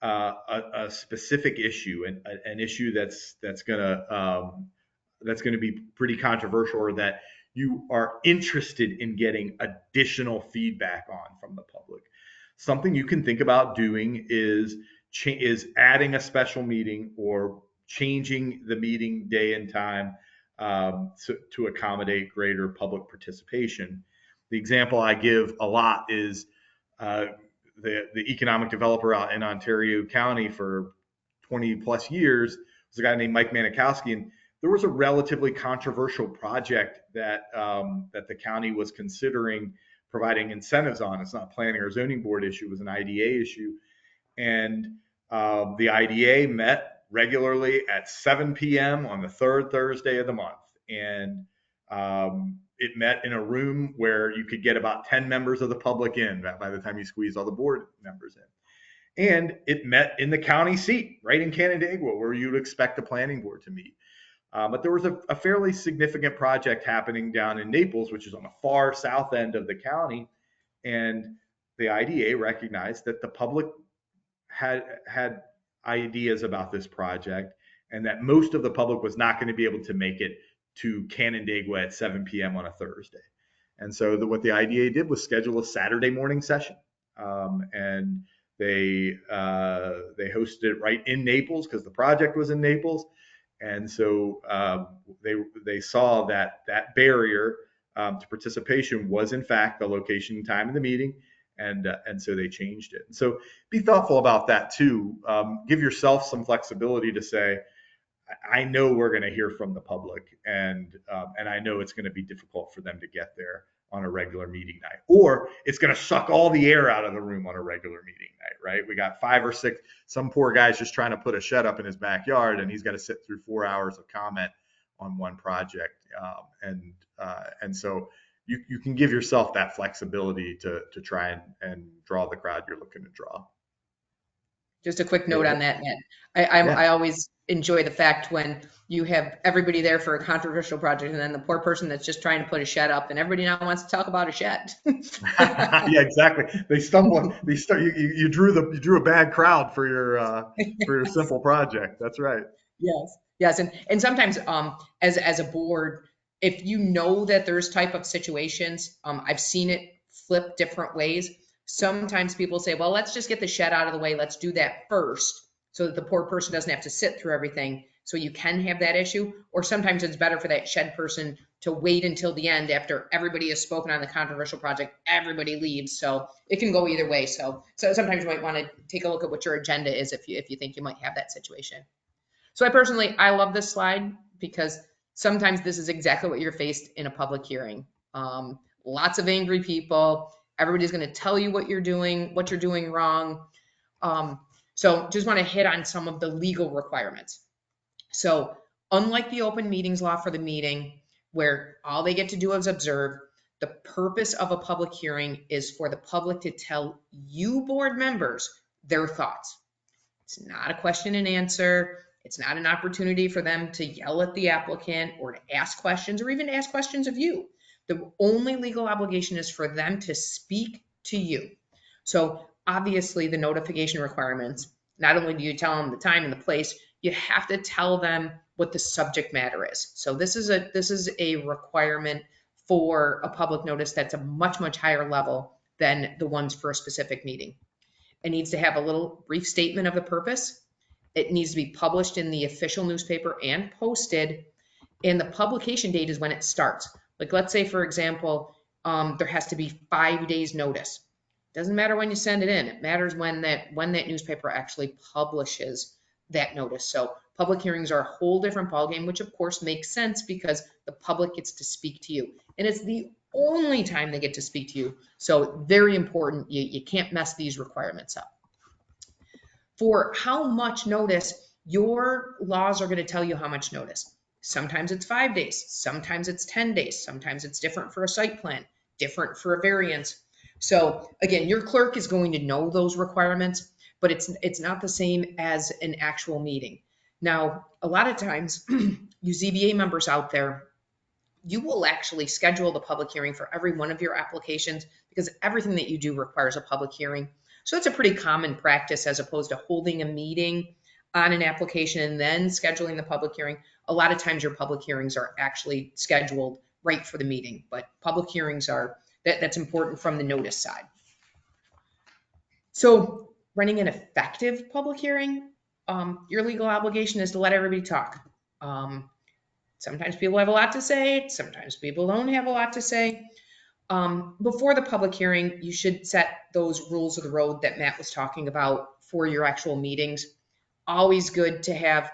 a specific issue, and an issue that's gonna be pretty controversial, or that you are interested in getting additional feedback on from the public, something you can think about doing is adding a special meeting or changing the meeting day and time, to accommodate greater public participation. The example I give a lot is uh, the economic developer out in Ontario County for 20 plus years was a guy named Mike Manikowski, and there was a relatively controversial project that the county was considering providing incentives on. It's not a planning or zoning board issue; it was an IDA issue, and the IDA met regularly at 7 p.m. on the third Thursday of the month, and it met in a room where you could get about 10 members of the public in by the time you squeeze all the board members in. And it met in the county seat, right in Canandaigua, where you'd expect the planning board to meet. But there was a fairly significant project happening down in Naples, which is on the far south end of the county. And the IDA recognized that the public had ideas about this project, and that most of the public was not going to be able to make it to Canandaigua at 7 p.m. on a Thursday. And so what the IDA did was schedule a Saturday morning session, and they hosted it right in Naples because the project was in Naples, and so they saw that barrier to participation was in fact the location and time of the meeting, and so they changed it. And so be thoughtful about that too. Give yourself some flexibility to say, I know we're going to hear from the public, and I know it's going to be difficult for them to get there on a regular meeting night, or it's going to suck all the air out of the room on a regular meeting night, right? We got 5 or 6, some poor guy's just trying to put a shed up in his backyard, and he's got to sit through 4 hours of comment on one project, and so you can give yourself that flexibility to try and draw the crowd you're looking to draw. Just a quick note Yeah. on that, Matt. I Yeah. always enjoy the fact when you have everybody there for a controversial project and then the poor person that's just trying to put a shed up and everybody now wants to talk about a shed. Yeah, exactly. They stumble. You drew a bad crowd for your simple project. That's right. Yes, yes, and sometimes as a board, if you know that there's type of situations, I've seen it flip different ways. Sometimes people say, well, let's just get the shed out of the way. Let's do that first so that the poor person doesn't have to sit through everything. So you can have that issue. Or sometimes it's better for that shed person to wait until the end after everybody has spoken on the controversial project, everybody leaves. So it can go either way. So sometimes you might want to take a look at what your agenda is if you think you might have that situation. So I love this slide because sometimes this is exactly what you're faced in a public hearing. Lots of angry people. Everybody's going to tell you what you're doing wrong. So just want to hit on some of the legal requirements. So unlike the open meetings law for the meeting, where all they get to do is observe, the purpose of a public hearing is for the public to tell you board members their thoughts. It's not a question and answer. It's not an opportunity for them to yell at the applicant or to ask questions or even ask questions of you. The only legal obligation is for them to speak to you. So obviously the notification requirements, not only do you tell them the time and the place, you have to tell them what the subject matter is. So this is a requirement for a public notice that's a much, much higher level than the ones for a specific meeting. It needs to have a little brief statement of the purpose. It needs to be published in the official newspaper and posted. And the publication date is when it starts. Like let's say, for example, there has to be 5 days notice. Doesn't matter when you send it in. It matters when that newspaper actually publishes that notice. So public hearings are a whole different ballgame, which of course makes sense because the public gets to speak to you. And it's the only time they get to speak to you. So very important. You can't mess these requirements up. For how much notice, your laws are going to tell you how much notice. Sometimes it's 5 days, sometimes it's 10 days, sometimes it's different for a site plan, different for a variance. So again, your clerk is going to know those requirements, but it's not the same as an actual meeting. Now, a lot of times, you ZBA members out there, you will actually schedule the public hearing for every one of your applications because everything that you do requires a public hearing. So it's a pretty common practice as opposed to holding a meeting on an application and then scheduling the public hearing. A lot of times your public hearings are actually scheduled right for the meeting, but public hearings are, that's important from the notice side. So running an effective public hearing, your legal obligation is to let everybody talk. Sometimes people have a lot to say, sometimes people don't have a lot to say. Before the public hearing, you should set those rules of the road that Matt was talking about for your actual meetings. Always good to have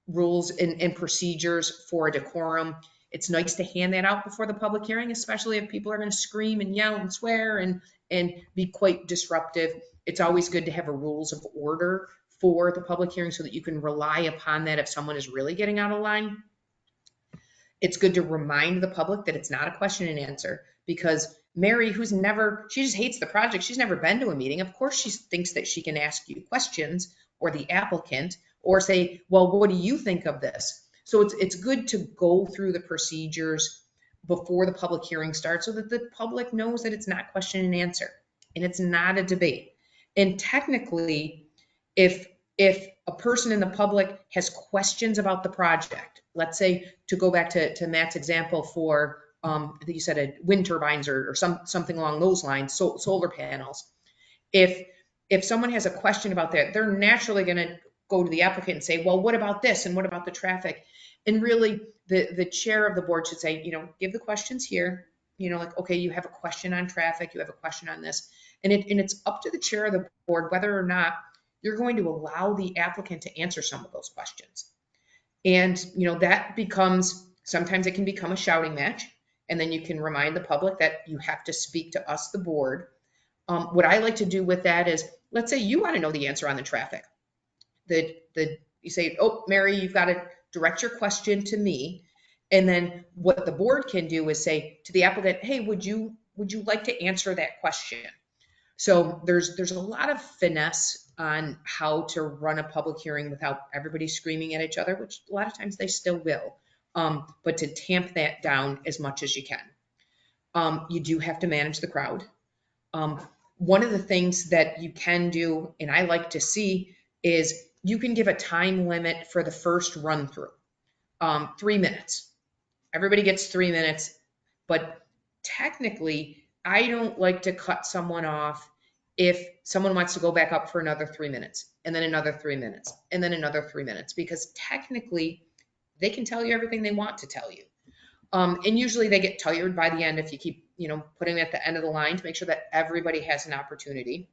rules and procedures for a decorum. It's nice to hand that out before the public hearing, especially if people are going to scream and yell and swear and be quite disruptive. It's always good to have a rules of order for the public hearing so that you can rely upon that if someone is really getting out of line. It's good to remind the public that it's not a question and answer, because Mary, she just hates the project. She's never been to a meeting. Of course, she thinks that she can ask you questions, or the applicant, or say, well, what do you think of this? So it's good to go through the procedures before the public hearing starts so that the public knows that it's not question and answer and it's not a debate. And technically, if a person in the public has questions about the project, let's say, to go back to Matt's example for, I think you said wind turbines or something along those lines, solar panels. If someone has a question about that, they're naturally going to go to the applicant and say, well, what about this? And what about the traffic? And really the chair of the board should say, give the questions here, like, okay, you have a question on traffic, you have a question on this. And it's up to the chair of the board whether or not you're going to allow the applicant to answer some of those questions. And, that becomes, sometimes it can become a shouting match. And then you can remind the public that you have to speak to us, the board. What I like to do with that is, let's say you want to know the answer on the traffic. You say, oh, Mary, you've got to direct your question to me. And then what the board can do is say to the applicant, hey, would you like to answer that question? So there's a lot of finesse on how to run a public hearing without everybody screaming at each other, which a lot of times they still will, but to tamp that down as much as you can. You do have to manage the crowd. One of the things that you can do, and I like to see, is you can give a time limit for the first run through. 3 minutes. Everybody gets 3 minutes, but technically, I don't like to cut someone off if someone wants to go back up for another 3 minutes, and then another 3 minutes, and then another 3 minutes, because technically they can tell you everything they want to tell you. And usually they get tired by the end if you keep, putting it at the end of the line to make sure that everybody has an opportunity.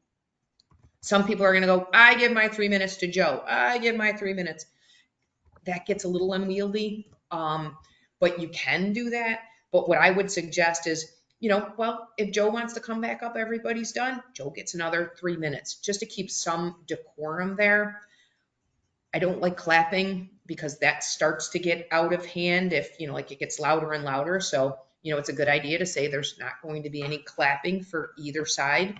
Some people are going to go, I give my 3 minutes to Joe. I give my 3 minutes. That gets a little unwieldy, but you can do that. But what I would suggest is, well, if Joe wants to come back up, everybody's done. Joe gets another 3 minutes just to keep some decorum there. I don't like clapping because that starts to get out of hand if, like it gets louder and louder. So, it's a good idea to say there's not going to be any clapping for either side.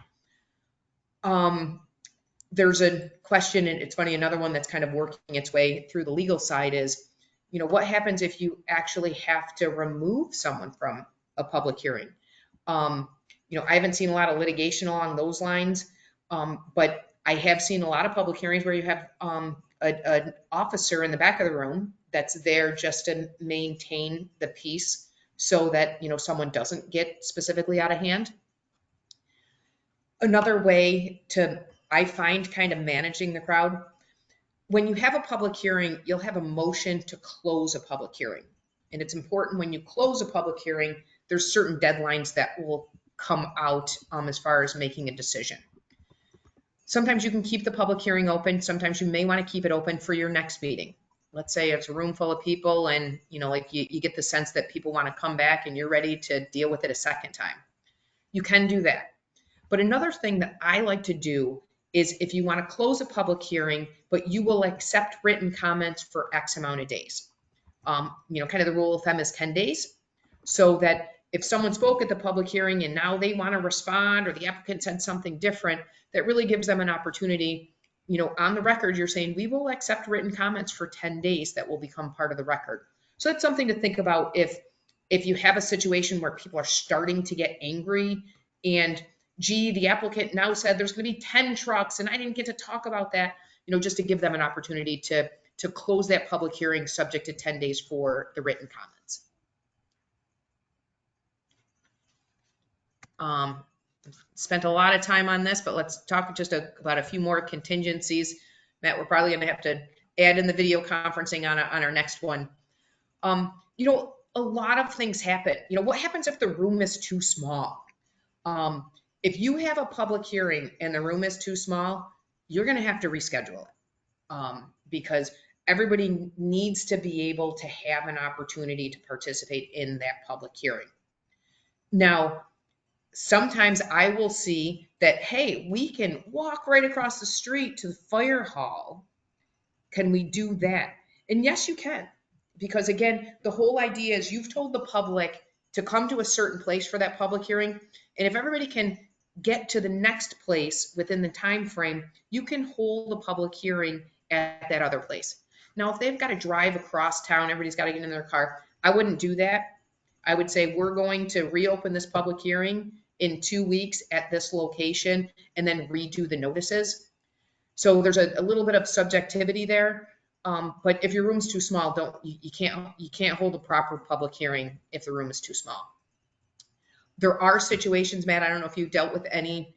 There's a question, and it's funny, another one that's kind of working its way through the legal side is, what happens if you actually have to remove someone from a public hearing? I haven't seen a lot of litigation along those lines, but I have seen a lot of public hearings where you have an officer in the back of the room that's there just to maintain the peace so that, someone doesn't get specifically out of hand. Another way I find kind of managing the crowd, when you have a public hearing, you'll have a motion to close a public hearing. And it's important when you close a public hearing, there's certain deadlines that will come out as far as making a decision. Sometimes you can keep the public hearing open. Sometimes you may want to keep it open for your next meeting. let's say it's a room full of people and, like you get the sense that people want to come back and you're ready to deal with it a second time. You can do that. But another thing that I like to do is if you want to close a public hearing, but you will accept written comments for X amount of days. Kind of the rule of thumb is 10 days. So that if someone spoke at the public hearing and now they want to respond or the applicant said something different, that really gives them an opportunity. On the record, you're saying we will accept written comments for 10 days that will become part of the record. So that's something to think about if you have a situation where people are starting to get angry and gee, the applicant now said there's going to be 10 trucks and I didn't get to talk about that, just to give them an opportunity to close that public hearing subject to 10 days for the written comments. Spent a lot of time on this, but let's talk just about a few more contingencies. Matt, we're probably going to have to add in the video conferencing on our next one. A lot of things happen. What happens if the room is too small? If you have a public hearing and the room is too small, you're going to have to reschedule it because everybody needs to be able to have an opportunity to participate in that public hearing. Now, sometimes I will see that, hey, we can walk right across the street to the fire hall. Can we do that? And yes, you can. Because again, the whole idea is you've told the public to come to a certain place for that public hearing. And if everybody can get to the next place within the time frame, you can hold the public hearing at that other place. Now, if they've got to drive across town, everybody's got to get in their car, I wouldn't do that. I would say we're going to reopen this public hearing in 2 weeks at this location and then redo the notices. So there's a little bit of subjectivity there. But if your room's too small, you can't hold a proper public hearing if the room is too small. There are situations, Matt, I don't know if you dealt with any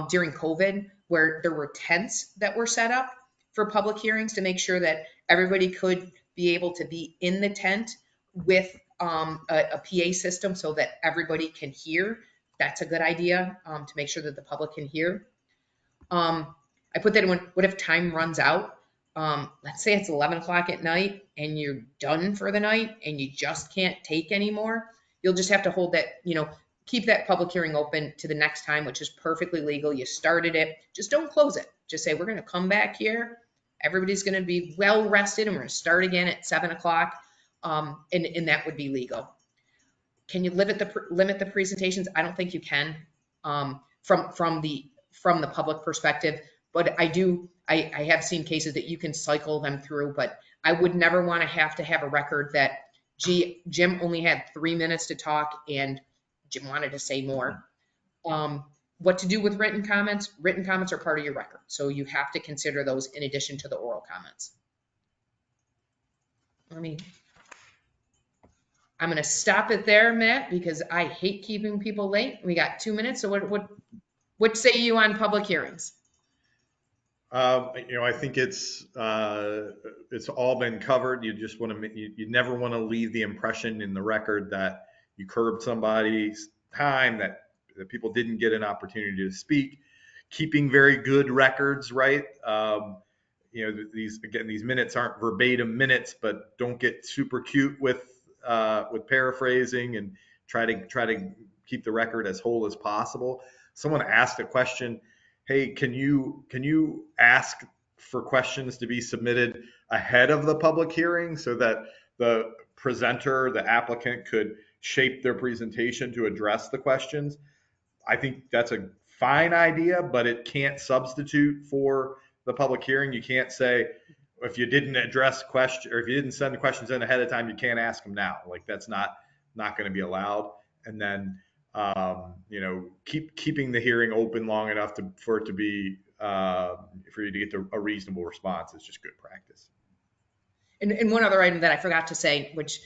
during COVID, where there were tents that were set up for public hearings to make sure that everybody could be able to be in the tent with a PA system so that everybody can hear. That's a good idea to make sure that the public can hear. I put that in what if time runs out? Let's say it's 11 o'clock at night and you're done for the night and you just can't take anymore. You'll just have to hold that, keep that public hearing open to the next time, which is perfectly legal. You started it, just don't close it. Just say, we're going to come back here. Everybody's going to be well rested and we're going to start again at 7 o'clock. And that would be legal. Can you limit the presentations? I don't think you can from the public perspective, but I have seen cases that you can cycle them through, but I would never want to have a record that, gee, Jim only had 3 minutes to talk and Jim wanted to say more. What to do with written comments? Written comments are part of your record, so you have to consider those in addition to the oral comments. I'm going to stop it there, Matt, because I hate keeping people late. We got 2 minutes, so what say you on public hearings? I think it's all been covered. You just want to, you never want to leave the impression in the record that you curbed somebody's time, that people didn't get an opportunity to speak. Keeping very good records, right? These minutes aren't verbatim minutes, but don't get super cute with paraphrasing and try to keep the record as whole as possible. Someone asked a question, hey, can you ask for questions to be submitted ahead of the public hearing so that the presenter, the applicant, could shape their presentation to address the questions? I think that's a fine idea, but it can't substitute for the public hearing. You can't say, if you didn't address question, or if you didn't send the questions in ahead of time, you can't ask them now. Like, that's not going to be allowed. And then keeping the hearing open long enough for it to be for you to get a reasonable response is just good practice. And one other item that I forgot to say, which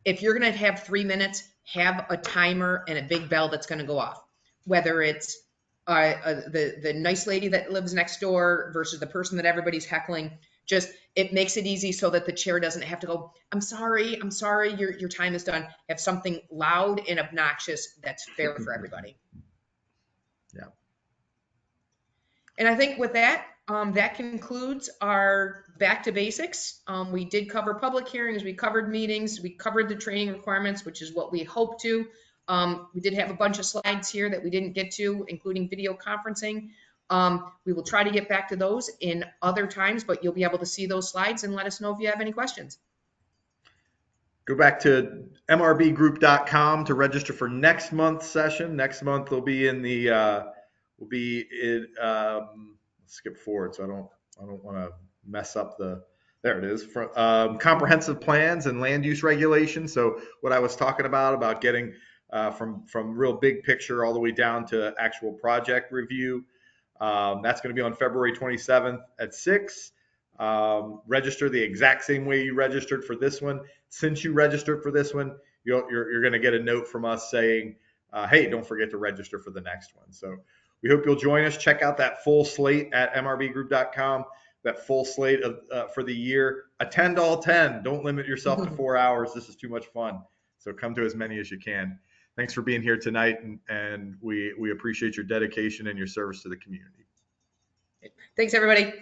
if you're going to have 3 minutes, have a timer and a big bell that's going to go off. Whether it's the nice lady that lives next door versus the person that everybody's heckling, just it makes it easy so that the chair doesn't have to go, I'm sorry, your time is done. Have something loud and obnoxious that's fair for everybody. Yeah. And I think with that, that concludes our back to basics. We did cover public hearings, we covered meetings, we covered the training requirements, which is what we hope to. We did have a bunch of slides here that we didn't get to, including video conferencing. We will try to get back to those in other times, but you'll be able to see those slides and let us know if you have any questions. Go back to mrbgroup.com to register for next month's session. Next month will be in the will be in skip forward so I don't want to mess up the there it is for comprehensive plans and land use regulations. So what I was talking about getting from real big picture all the way down to actual project review. That's going to be on February 27th at 6. Register the exact same way you registered for this one. Since you registered for this one, you're going to get a note from us saying, hey, don't forget to register for the next one. So we hope you'll join us. Check out that full slate at mrbgroup.com, that full slate of, for the year. Attend all 10. Don't limit yourself to 4 hours. This is too much fun. So come to as many as you can. Thanks for being here tonight, and we appreciate your dedication and your service to the community. Thanks, everybody.